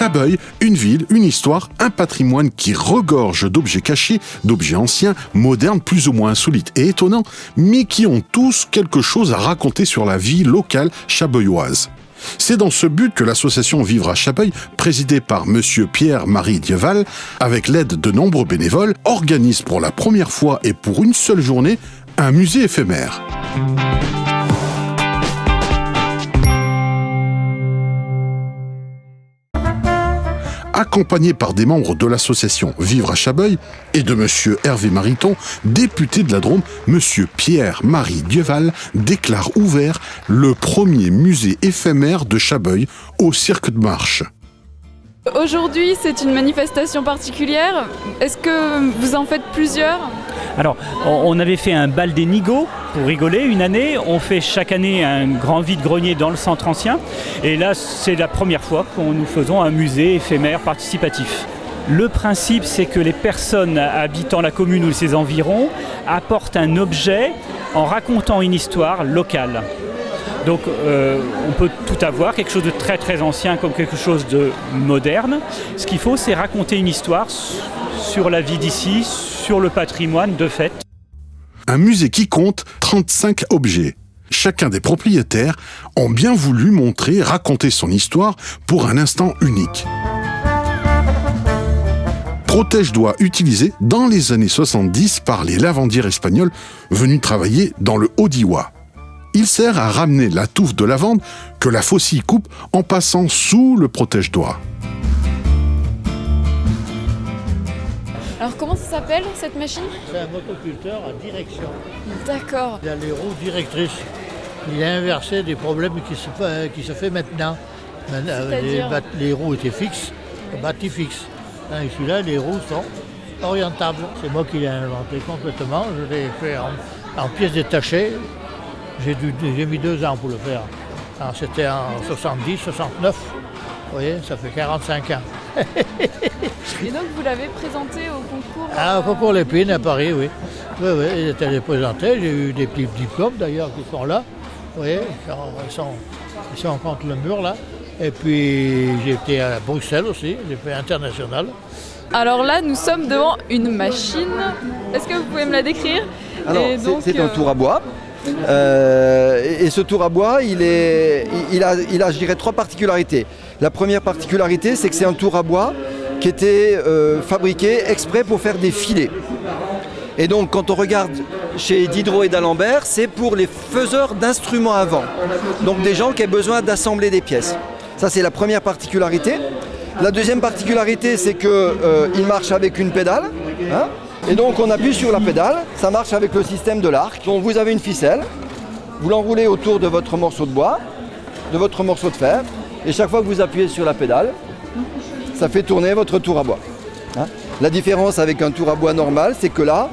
Chabeuil, une ville, une histoire, un patrimoine qui regorge d'objets cachés, d'objets anciens, modernes, plus ou moins insolites et étonnants, mais qui ont tous quelque chose à raconter sur la vie locale chabeuilloise. C'est dans ce but que l'association Vivre à Chabeuil, présidée par monsieur Pierre-Marie Dieval, avec l'aide de nombreux bénévoles, organise pour la première fois et pour une seule journée un musée éphémère. Accompagné par des membres de l'association Vivre à Chabeuil et de monsieur Hervé Mariton, député de la Drôme, monsieur Pierre-Marie Dieval déclare ouvert le premier musée éphémère de Chabeuil au Cirque de Marche. Aujourd'hui, c'est une manifestation particulière. Est-ce que vous en faites plusieurs ? Alors, on avait fait un bal des Nigauds pour rigoler une année. On fait chaque année un grand vide-grenier dans le centre ancien. Et là, c'est la première fois que nous faisons un musée éphémère participatif. Le principe, c'est que les personnes habitant la commune ou ses environs apportent un objet en racontant une histoire locale. Donc on peut tout avoir, quelque chose de très très ancien comme quelque chose de moderne. Ce qu'il faut, c'est raconter une histoire sur la vie d'ici, sur le patrimoine de fait. Un musée qui compte 35 objets. Chacun des propriétaires ont bien voulu montrer, raconter son histoire pour un instant unique. Protège-doigts utilisé dans les années 70 par les lavandières espagnols venus travailler dans le Haut-Diois. Il sert à ramener la touffe de lavande que la faucille coupe en passant sous le protège-doigts. Alors comment ça s'appelle cette machine ? C'est un motoculteur à direction. D'accord. Il a les roues directrices. Il a inversé des problèmes qui se fait maintenant. Les roues étaient fixes, bâties fixes. Et celui-là, les roues sont orientables. C'est moi qui l'ai inventé complètement. Je l'ai fait en pièces détachées. J'ai mis 2 ans pour le faire. Alors, c'était en 70, 69. Vous voyez, ça fait 45 ans. Et donc vous l'avez présenté au concours Au concours Lépine à Paris, oui. Oui, il était allé présenter. J'ai eu des petits diplômes d'ailleurs qui sont là. Vous voyez, ils sont contre le mur là. Et puis j'ai été à Bruxelles aussi, j'ai fait international. Alors là, nous sommes devant une machine. Est-ce que vous pouvez me la décrire ? Alors, c'est un tour à bois. Et ce tour à bois, il a, je dirais, 3 particularités. La première particularité, c'est que c'est un tour à bois qui était fabriqué exprès pour faire des filets. Et donc, quand on regarde chez Diderot et d'Alembert, c'est pour les faiseurs d'instruments à vent. Donc, des gens qui ont besoin d'assembler des pièces. Ça, c'est la première particularité. La deuxième particularité, c'est qu'il marche avec une pédale. Hein. Et donc on appuie sur la pédale, ça marche avec le système de l'arc. Donc vous avez une ficelle, vous l'enroulez autour de votre morceau de bois, de votre morceau de fer, et chaque fois que vous appuyez sur la pédale, ça fait tourner votre tour à bois. Hein. La différence avec un tour à bois normal, c'est que là,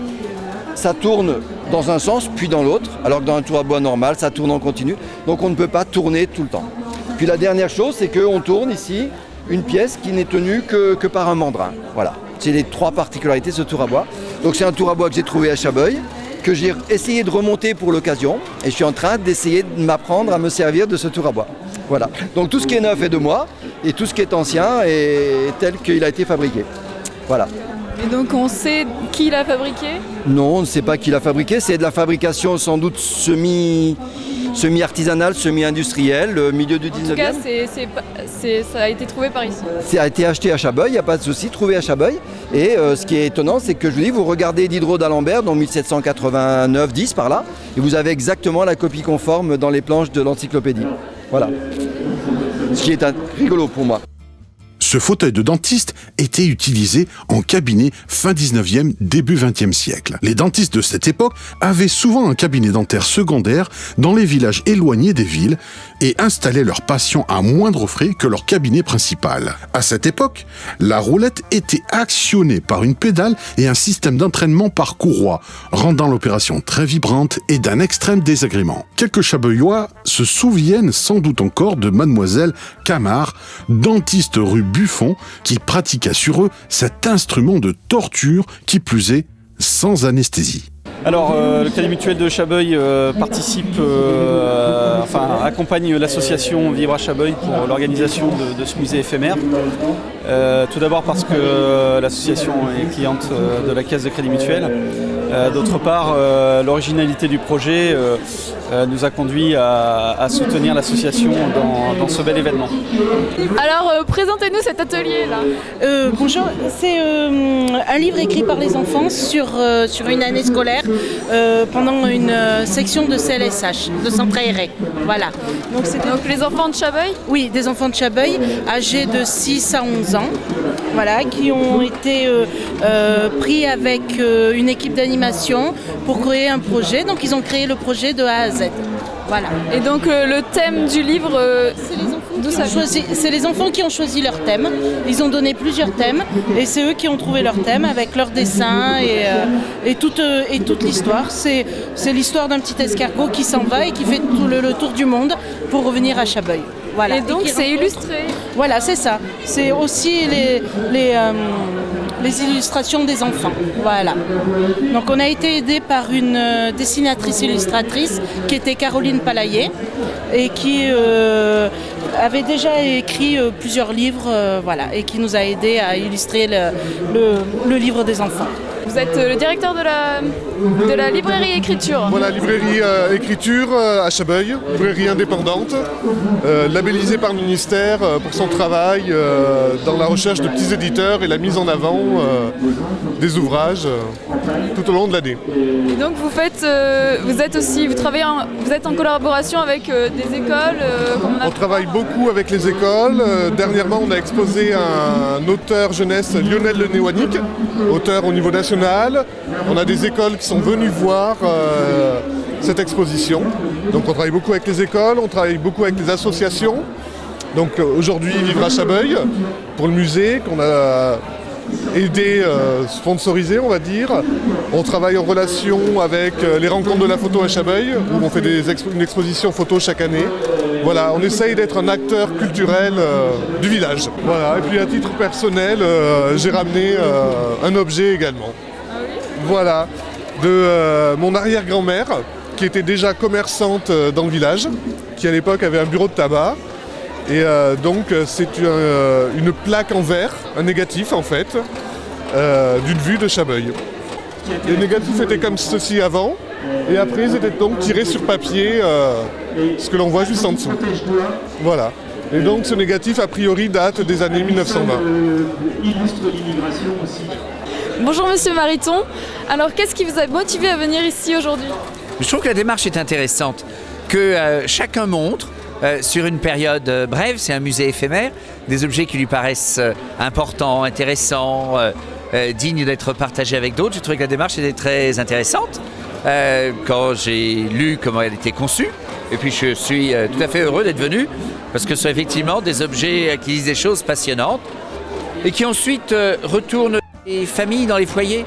ça tourne dans un sens puis dans l'autre, alors que dans un tour à bois normal, ça tourne en continu. Donc on ne peut pas tourner tout le temps. Puis la dernière chose, c'est qu'on tourne ici une pièce qui n'est tenue que par un mandrin. Voilà. C'est les 3 particularités de ce tour à bois. Donc c'est un tour à bois que j'ai trouvé à Chabeuil, que j'ai essayé de remonter pour l'occasion, et je suis en train d'essayer de m'apprendre à me servir de ce tour à bois. Voilà. Donc tout ce qui est neuf est de moi, et tout ce qui est ancien est tel qu'il a été fabriqué. Voilà. Et donc on sait qui l'a fabriqué ? Non, on ne sait pas qui l'a fabriqué, c'est de la fabrication sans doute semi-artisanale, semi-industrielle, milieu du 19e. En tout cas, ça a été trouvé par ici. Ça a été acheté à Chabeuil, il n'y a pas de souci, trouvé à Chabeuil. Et ce qui est étonnant, c'est que je vous dis, vous regardez Diderot d'Alembert, dans 1789-10 par là, et vous avez exactement la copie conforme dans les planches de l'encyclopédie. Voilà. Ce qui est rigolo pour moi. Ce fauteuil de dentiste était utilisé en cabinet fin 19e, début 20e siècle. Les dentistes de cette époque avaient souvent un cabinet dentaire secondaire dans les villages éloignés des villes et installaient leurs patients à moindre frais que leur cabinet principal. À cette époque, la roulette était actionnée par une pédale et un système d'entraînement par courroie, rendant l'opération très vibrante et d'un extrême désagrément. Quelques Chabeuillois se souviennent sans doute encore de mademoiselle Camard, dentiste rue Buffon, qui pratiqua sur eux cet instrument de torture qui plus est sans anesthésie. Alors, le Crédit Mutuel de Chabeuil accompagne l'association Vivre à Chabeuil pour l'organisation de ce musée éphémère. Tout d'abord parce que l'association est cliente de la Caisse de Crédit Mutuel. D'autre part, l'originalité du projet nous a conduit à soutenir l'association dans ce bel événement. Alors, présentez-nous cet atelier-là. Bonjour, c'est un livre écrit par les enfants sur une année scolaire pendant une section de CLSH, de centre aéré. Voilà. Donc les enfants de Chabeuil ? Oui, des enfants de Chabeuil, âgés de 6 à 11 ans, voilà, qui ont été pris avec une équipe d'animation pour créer un projet. Donc ils ont créé le projet de A à Z. Voilà. Et donc le thème du livre, c'est les enfants qui ont choisi leur thème. Ils ont donné plusieurs thèmes et c'est eux qui ont trouvé leur thème avec leurs dessins et toute l'histoire. C'est l'histoire d'un petit escargot qui s'en va et qui fait tout le tour du monde pour revenir à Chabeuil. Voilà. Et donc c'est illustré. Voilà, c'est ça. C'est aussi les illustrations des enfants. Voilà. Donc on a été aidé par une dessinatrice illustratrice qui était Caroline Palayer et qui avait déjà écrit plusieurs livres voilà, et qui nous a aidé à illustrer le livre des enfants. Vous êtes le directeur de la librairie Écriture. Voilà, librairie Écriture à Chabeuil, librairie indépendante, labellisée par le ministère pour son travail dans la recherche de petits éditeurs et la mise en avant des ouvrages tout au long de l'année. Et donc vous êtes en collaboration avec des écoles On travaille beaucoup avec les écoles. Dernièrement, on a exposé un auteur jeunesse, Lionel Le Néouanic, auteur au niveau national. On a des écoles qui sont venues voir cette exposition. Donc on travaille beaucoup avec les écoles, on travaille beaucoup avec les associations. Donc aujourd'hui, Vivre à Chabeuil, pour le musée, qu'on a aidé, sponsorisé, on va dire. On travaille en relation avec les rencontres de la photo à Chabeuil, où on fait une exposition photo chaque année. Voilà, on essaye d'être un acteur culturel du village. Voilà, et puis à titre personnel, j'ai ramené un objet également. Ah oui ? Voilà, de mon arrière-grand-mère, qui était déjà commerçante dans le village, qui à l'époque avait un bureau de tabac. Et donc c'est une plaque en verre, un négatif en fait, d'une vue de Chabeuil. Les négatifs étaient comme ceci avant, et après ils étaient donc tirés sur papier, ce que l'on voit juste en dessous. Voilà. Et donc ce négatif a priori date des années 1920. Bonjour Monsieur Mariton. Alors qu'est-ce qui vous a motivé à venir ici aujourd'hui ? Je trouve que la démarche est intéressante, que chacun montre sur une période brève, c'est un musée éphémère, des objets qui lui paraissent importants, intéressants, dignes d'être partagés avec d'autres. Je trouvais que la démarche était très intéressante quand j'ai lu comment elle était conçue. Et puis je suis tout à fait heureux d'être venu parce que ce sont effectivement des objets qui disent des choses passionnantes et qui ensuite retournent les familles dans les foyers.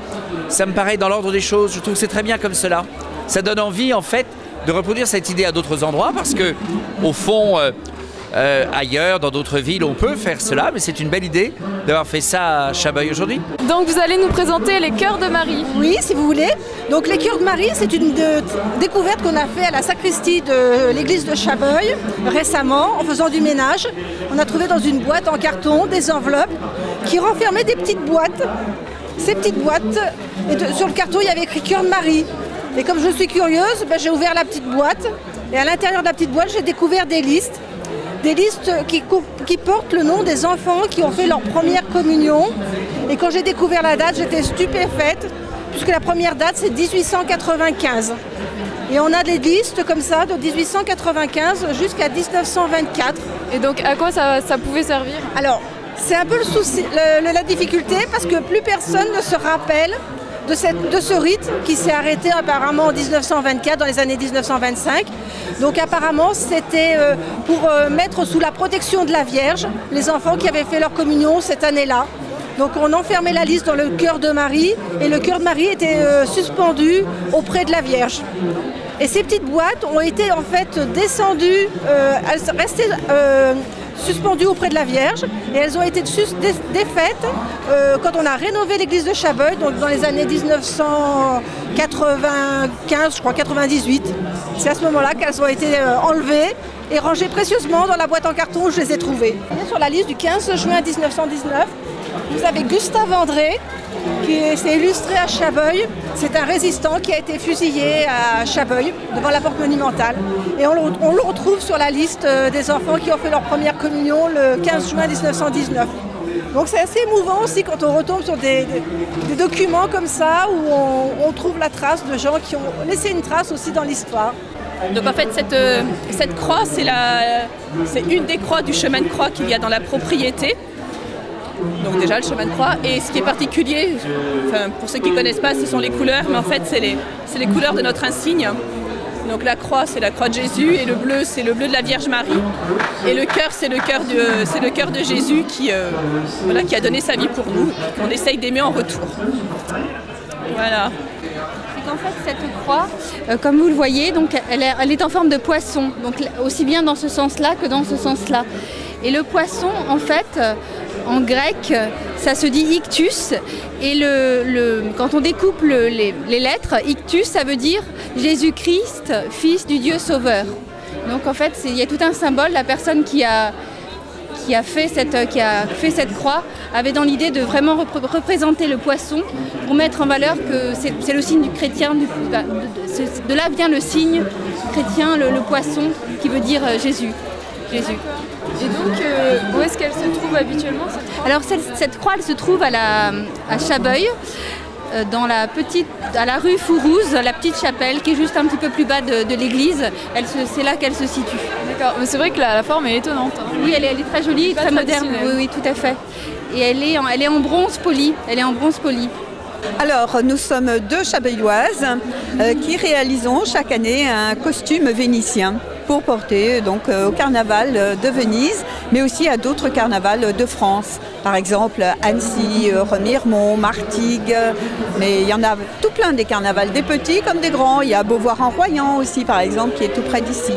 Ça me paraît dans l'ordre des choses. Je trouve que c'est très bien comme cela. Ça donne envie en fait de reproduire cette idée à d'autres endroits parce que au fond ailleurs, dans d'autres villes, on peut faire cela, mais c'est une belle idée d'avoir fait ça à Chabeuil aujourd'hui. Donc vous allez nous présenter les Chœurs de Marie. Oui, si vous voulez. Donc les Chœurs de Marie, c'est une découverte qu'on a fait à la sacristie de l'église de Chabeuil récemment, en faisant du ménage. On a trouvé dans une boîte en carton des enveloppes qui renfermaient des petites boîtes. Ces petites boîtes, sur le carton, il y avait écrit Chœurs de Marie. Et comme je suis curieuse, j'ai ouvert la petite boîte. Et à l'intérieur de la petite boîte, j'ai découvert des listes qui portent le nom des enfants qui ont fait leur première communion. Et quand j'ai découvert la date, j'étais stupéfaite, puisque la première date, c'est 1895. Et on a des listes comme ça, de 1895 jusqu'à 1924. Et donc, à quoi ça pouvait servir ? Alors, c'est un peu le souci, la difficulté, parce que plus personne ne se rappelle de ce rite qui s'est arrêté apparemment en 1924, dans les années 1925. Donc apparemment c'était pour mettre sous la protection de la Vierge les enfants qui avaient fait leur communion cette année-là. Donc on enfermait la liste dans le cœur de Marie et le cœur de Marie était suspendu auprès de la Vierge. Et ces petites boîtes ont été en fait descendues, elles restaient suspendues auprès de la Vierge et elles ont été défaites quand on a rénové l'église de Chabeuil, donc dans les années 1995, je crois 98. C'est à ce moment-là qu'elles ont été enlevées et rangées précieusement dans la boîte en carton où je les ai trouvées. Sur la liste du 15 juin 1919, vous avez Gustave André qui s'est illustré à Chabeuil. C'est un résistant qui a été fusillé à Chabeuil devant la porte monumentale. Et on le retrouve sur la liste des enfants qui ont fait leur première communion le 15 juin 1919. Donc c'est assez émouvant aussi quand on retombe sur des documents comme ça où on trouve la trace de gens qui ont laissé une trace aussi dans l'histoire. Donc en fait cette croix c'est une des croix du chemin de croix qu'il y a dans la propriété. Donc déjà le chemin de croix, et ce qui est particulier, pour ceux qui ne connaissent pas, ce sont les couleurs, mais en fait c'est les couleurs de notre insigne. Donc la croix c'est la croix de Jésus, et le bleu c'est le bleu de la Vierge Marie, et le cœur c'est le cœur de Jésus qui a donné sa vie pour nous, qu'on essaye d'aimer en retour. Voilà. En fait, cette croix, comme vous le voyez, donc, elle est en forme de poisson, donc aussi bien dans ce sens-là que dans ce sens-là. Et le poisson, en fait, en grec, ça se dit ictus, et quand on découpe les lettres, ictus, ça veut dire Jésus-Christ, fils du Dieu sauveur. Donc en fait, il y a tout un symbole, la personne qui a fait cette croix avait dans l'idée de vraiment représenter le poisson pour mettre en valeur que c'est le signe du chrétien, de là vient le signe chrétien, le poisson, qui veut dire Jésus. Et donc, où est-ce qu'elle se trouve habituellement cette croix ? Alors cette croix, elle se trouve à Chabeuil, à la rue Fourouze, la petite chapelle qui est juste un petit peu plus bas de l'église. C'est là qu'elle se situe. D'accord, mais c'est vrai que la forme est étonnante. Oui, elle est très jolie, très moderne. Oui, tout à fait. Et elle est en bronze poli. Alors, nous sommes deux Chabeuilloises qui réalisons chaque année un costume vénitien pour porter au carnaval de Venise, mais aussi à d'autres carnavals de France. Par exemple, Annecy, Remiremont, Martigues, mais il y en a tout plein des carnavals, des petits comme des grands. Il y a Beauvoir-en-Royan aussi, par exemple, qui est tout près d'ici.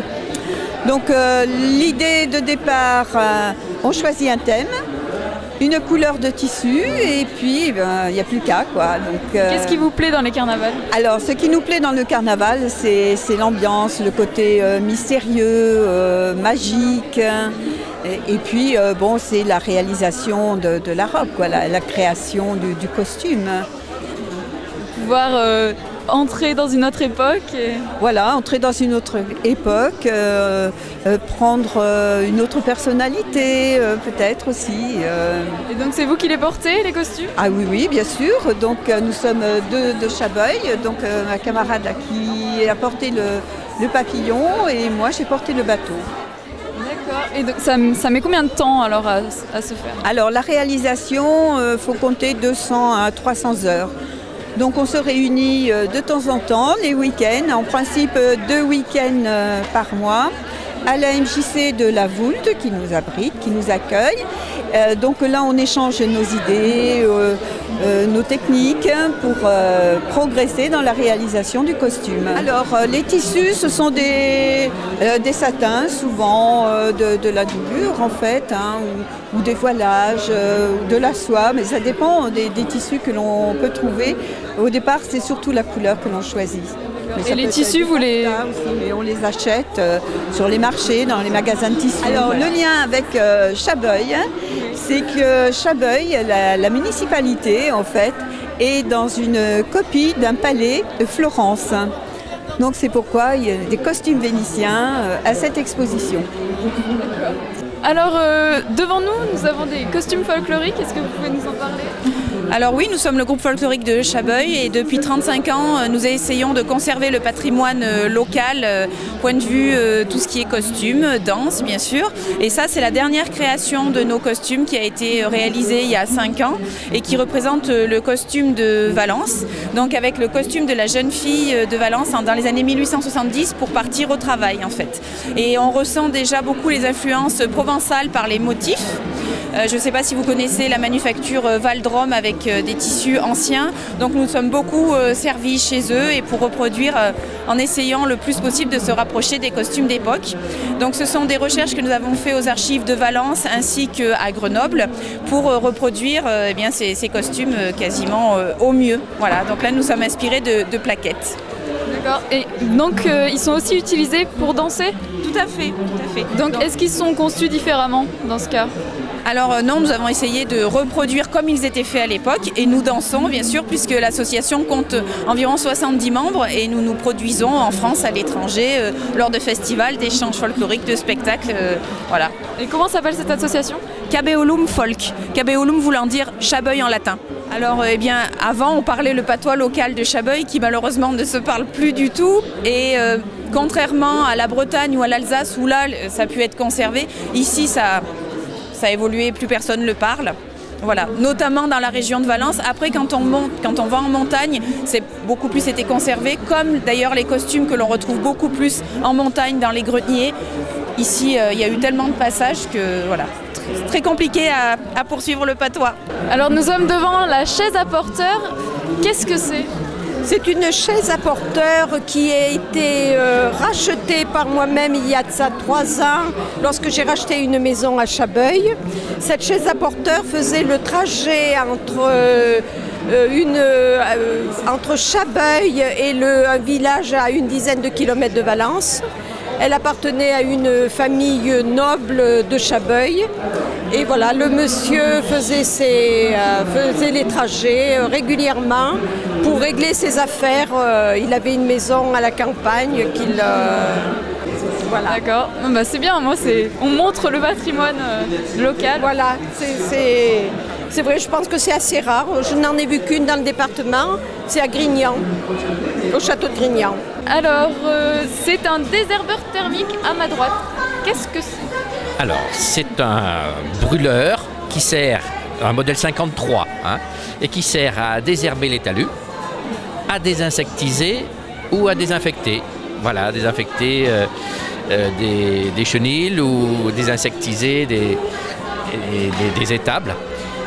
Donc, l'idée de départ, on choisit un thème, une couleur de tissu, et puis il n'y a plus qu'à, quoi. Qu'est-ce qui vous plaît dans les carnavals ? Alors, ce qui nous plaît dans le carnaval, c'est l'ambiance, le côté mystérieux, magique. Et puis, c'est la réalisation de la robe, quoi, la création du costume. Pouvoir entrer dans une autre époque. Voilà, entrer dans une autre époque, prendre une autre personnalité, peut-être aussi. Et donc c'est vous qui les portez, les costumes ? Ah oui, bien sûr. Donc nous sommes deux de Chabeuil. Donc ma camarade qui a porté le papillon et moi j'ai porté le bateau. D'accord. Et donc, ça met combien de temps alors à se faire ? Alors la réalisation, faut compter 200 à 300 heures. Donc on se réunit de temps en temps, les week-ends, en principe 2 week-ends par mois, à la MJC de la Voulte qui nous abrite, qui nous accueille. Donc là on échange nos idées, nos techniques pour progresser dans la réalisation du costume. Alors les tissus, ce sont des satins, souvent de la doublure en fait, ou des voilages, de la soie, mais ça dépend des tissus que l'on peut trouver. Au départ, c'est surtout la couleur que l'on choisit. Et les tissus, vous les... Et on les achète sur les marchés, dans les magasins de tissus. Alors le lien avec Chabeuil, c'est que Chabeuil, la municipalité en fait, est dans une copie d'un palais de Florence. Donc c'est pourquoi il y a des costumes vénitiens à cette exposition. Alors devant nous avons des costumes folkloriques, est-ce que vous pouvez nous en parler ? Alors oui, nous sommes le groupe folklorique de Chabeuil et depuis 35 ans, nous essayons de conserver le patrimoine local, point de vue tout ce qui est costume, danse bien sûr. Et ça, c'est la dernière création de nos costumes qui a été réalisée il y a 5 ans et qui représente le costume de Valence. Donc avec le costume de la jeune fille de Valence dans les années 1870 pour partir au travail en fait. Et on ressent déjà beaucoup les influences provençales par les motifs. Je ne sais pas si vous connaissez la manufacture Val d'Rome avec avec des tissus anciens. Donc nous sommes beaucoup servis chez eux et pour reproduire en essayant le plus possible de se rapprocher des costumes d'époque. Donc ce sont des recherches que nous avons fait aux archives de Valence ainsi qu'à Grenoble pour reproduire ces costumes quasiment au mieux. Voilà, donc là nous sommes inspirés de plaquettes. D'accord. Et donc ils sont aussi utilisés pour danser ? Tout à fait, tout à fait. Donc est-ce qu'ils sont conçus différemment dans ce cas ? Alors non, nous avons essayé de reproduire comme ils étaient faits à l'époque et nous dansons bien sûr puisque l'association compte environ 70 membres et nous produisons en France, à l'étranger, lors de festivals, d'échanges folkloriques, de spectacles, voilà. Et comment s'appelle cette association ? Cabeolum Folk, Cabeolum voulant dire Chabeuil en latin. Alors avant on parlait le patois local de Chabeuil qui malheureusement ne se parle plus du tout et contrairement à la Bretagne ou à l'Alsace où là ça a pu être conservé, ici ça a évolué, plus personne ne le parle. Voilà, notamment dans la région de Valence. Après, quand on va en montagne, c'est beaucoup plus été conservé, comme d'ailleurs les costumes que l'on retrouve beaucoup plus en montagne, dans les greniers. Ici, il y a eu tellement de passages que voilà, très compliqué à poursuivre le patois. Alors nous sommes devant la chaise à porteur. Qu'est-ce que c'est ? C'est une chaise à porteur qui a été rachetée par moi-même il y a de ça 3 ans lorsque j'ai racheté une maison à Chabeuil. Cette chaise à porteur faisait le trajet entre Chabeuil et un village à une dizaine de kilomètres de Valence. Elle appartenait à une famille noble de Chabeuil. Et voilà, le monsieur faisait les trajets régulièrement pour régler ses affaires. Il avait une maison à la campagne qu'il... Voilà. D'accord, c'est bien, on montre le patrimoine local. Voilà, c'est vrai, je pense que c'est assez rare. Je n'en ai vu qu'une dans le département, c'est à Grignan, au château de Grignan. Alors, c'est un désherbeur thermique à ma droite. Qu'est-ce que c'est ? Alors, c'est un brûleur qui sert, un modèle 53, et qui sert à désherber les talus, à désinsectiser ou à désinfecter. Voilà, désinfecter des chenilles ou désinsectiser des étables.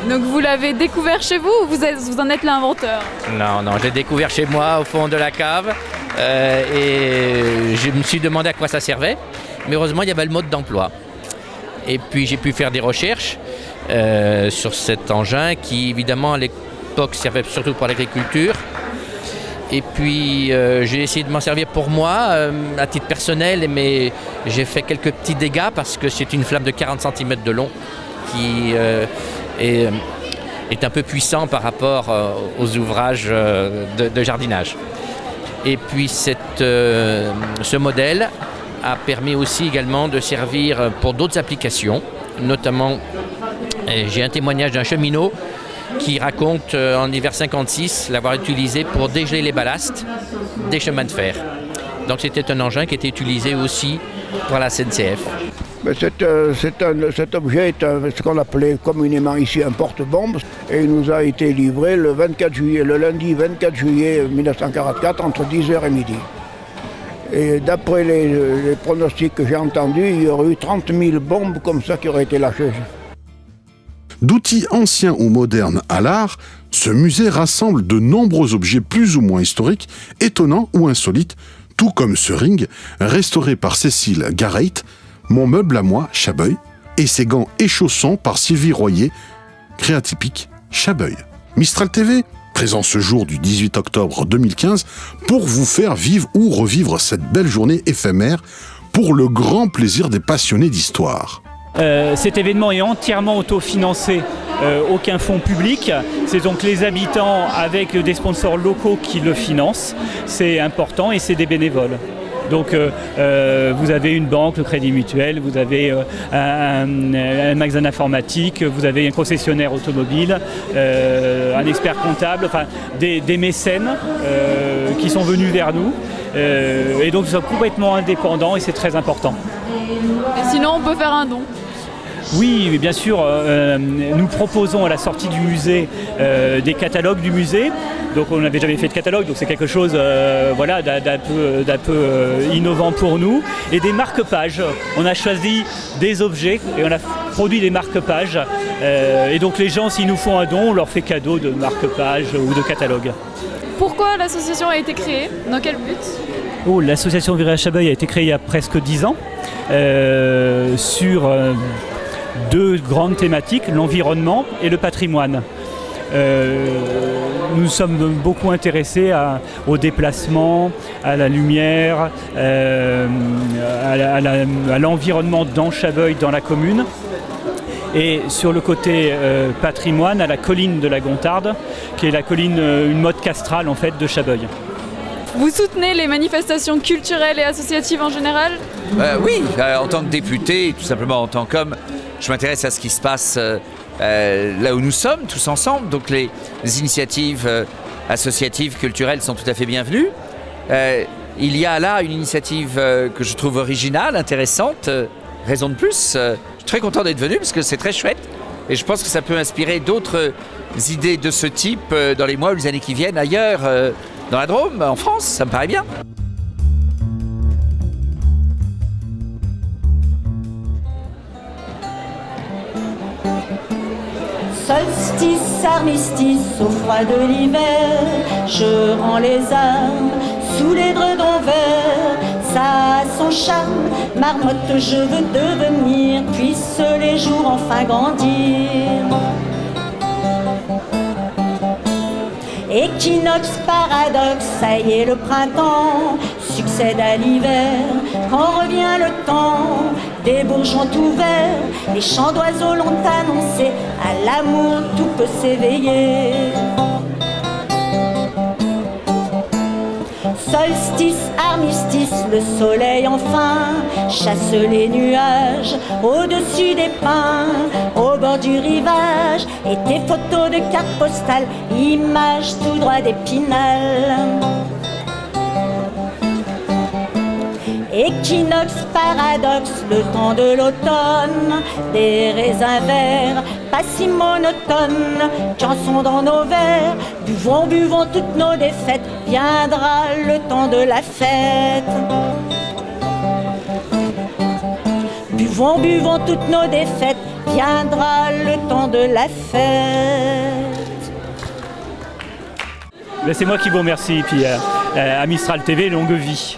Donc vous l'avez découvert chez vous ou vous en êtes l'inventeur ? Non, je l'ai découvert chez moi au fond de la cave et je me suis demandé à quoi ça servait. Mais heureusement, il y avait le mode d'emploi. Et puis j'ai pu faire des recherches sur cet engin qui, évidemment, à l'époque servait surtout pour l'agriculture. Et puis j'ai essayé de m'en servir pour moi, à titre personnel, mais j'ai fait quelques petits dégâts parce que c'est une flamme de 40 cm de long qui est un peu puissant par rapport aux ouvrages de jardinage. Et puis ce modèle a permis aussi également de servir pour d'autres applications, notamment j'ai un témoignage d'un cheminot qui raconte en hiver 56 l'avoir utilisé pour dégeler les ballasts des chemins de fer. Donc c'était un engin qui était utilisé aussi pour la SNCF. Cet objet est ce qu'on appelait communément ici un porte-bombe et il nous a été livré le lundi 24 juillet 1944 entre 10h et midi. Et d'après les pronostics que j'ai entendus, il y aurait eu 30 000 bombes comme ça qui auraient été lâchées. D'outils anciens ou modernes à l'art, ce musée rassemble de nombreux objets plus ou moins historiques, étonnants ou insolites, tout comme ce ring, restauré par Cécile Garreit, Mon meuble à moi, Chabeuil, et ses gants et chaussons par Sylvie Royer, Créatypique, Chabeuil. Mistral TV, présent ce jour du 18 octobre 2015, pour vous faire vivre ou revivre cette belle journée éphémère pour le grand plaisir des passionnés d'histoire. Cet événement est entièrement autofinancé, aucun fonds public. C'est donc les habitants avec des sponsors locaux qui le financent. C'est important et c'est des bénévoles. Donc vous avez une banque, le Crédit Mutuel, vous avez un magasin informatique, vous avez un concessionnaire automobile, un expert comptable, enfin des mécènes qui sont venus vers nous. Et donc nous sommes complètement indépendants et c'est très important. Et sinon on peut faire un don. Oui, mais bien sûr, nous proposons à la sortie du musée des catalogues du musée Donc on n'avait jamais fait de catalogue, donc c'est quelque chose voilà, d'un peu innovant pour nous. Et des marque-pages. On a choisi des objets et on a produit des marque-pages. Et donc les gens, s'ils nous font un don, on leur fait cadeau de marque-pages ou de catalogue. Pourquoi l'association a été créée? Dans quel but? L'association Virée à Chabeuil a été créée il y a presque 10 ans sur 2 grandes thématiques, l'environnement et le patrimoine. Nous sommes beaucoup intéressés au déplacement, à la lumière, à l'environnement dans Chabeuil, dans la commune. Et sur le côté patrimoine, à la colline de la Gontarde, qui est la colline, une motte castrale en fait de Chabeuil. Vous soutenez les manifestations culturelles et associatives en général? Oui, en tant que député, tout simplement en tant qu'homme, je m'intéresse à ce qui se passe là où nous sommes, tous ensemble. Donc les initiatives associatives, culturelles sont tout à fait bienvenues. Il y a là une initiative que je trouve originale, intéressante, raison de plus. Je suis très content d'être venu parce que c'est très chouette et je pense que ça peut inspirer d'autres idées de ce type dans les mois ou les années qui viennent ailleurs, dans la Drôme, en France, ça me paraît bien. Solstice, armistice, au froid de l'hiver, je rends les armes sous les dredons verts. Ça a son charme, marmotte je veux devenir, puissent les jours enfin grandir. Équinoxe, paradoxe, ça y est le printemps succède à l'hiver. Quand revient le temps des bourgeons tout verts, les chants d'oiseaux l'ont annoncé, à l'amour tout peut s'éveiller. Solstice, armistice, le soleil enfin chasse les nuages au-dessus des pins, au bord du rivage, et tes photos de cartes postales, images tout droit d'Épinal. Équinoxe, paradoxe, le temps de l'automne, des raisins verts, pas si monotone, chansons dans nos verres, buvons, buvons toutes nos défaites, viendra le temps de la fête. Buvons, buvons toutes nos défaites, viendra le temps de la fête. C'est moi qui vous remercie, puis à Mistral TV, longue vie.